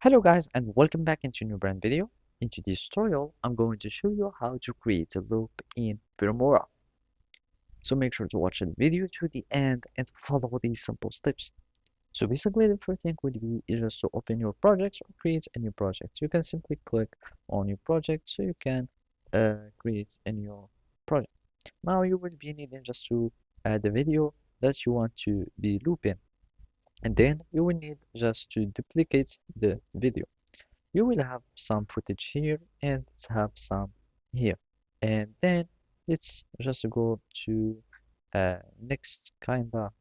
Hello guys and welcome back into a new brand video. In this tutorial, I'm going to show you how to create a loop in Filmora. So make sure to watch the video to the end and follow these simple steps. So basically the first thing would be is just to open your project or create a new project. You can simply click on your project so you can create a new project. Now you will be needing just to add the video that you want to be looping, and then you will need just to duplicate the video. You will have some footage here and have some here, and then let's just go to next kinda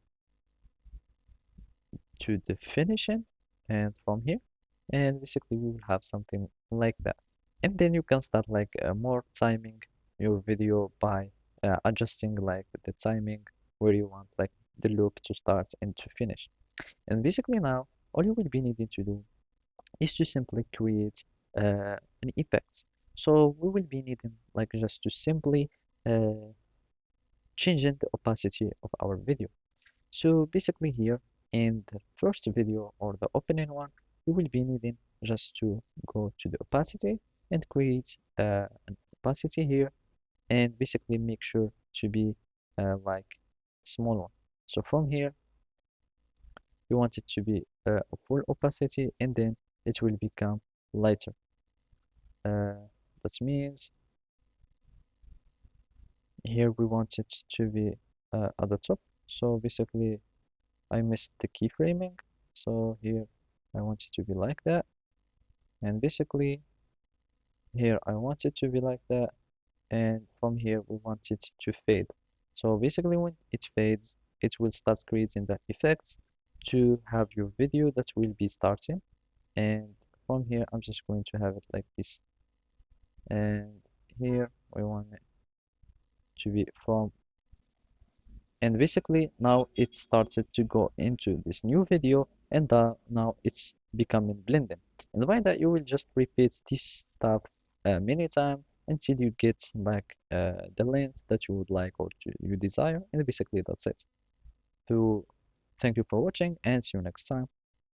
to the finishing, and from here, and basically we will have something like that. And then you can start like more timing your video by adjusting like the timing where you want like the loop to start and to finish. And basically now all you will be needing to do is to simply create an effect. So we will be needing like just to simply uh, changing the opacity of our video. So basically here in the first video or the opening one, you will be needing just to go to the opacity and create an opacity here, and basically make sure to be like small one. So from here you want it to be a full opacity, and then it will become lighter. Uh, that means here we want it to be at the top. So basically I missed the keyframing. So here I want it to be like that. And basically here I want it to be like that. And from here we want it to fade. So basically when it fades, it will start creating the effects to have your video that will be starting. And from here I'm just going to have it like this. And here we want it to be from, and basically now it started to go into this new video, and now it's becoming blending. And by that you will just repeat this stuff many times until you get like the length that you would like or you desire, and basically that's it. So thank you for watching and see you next time.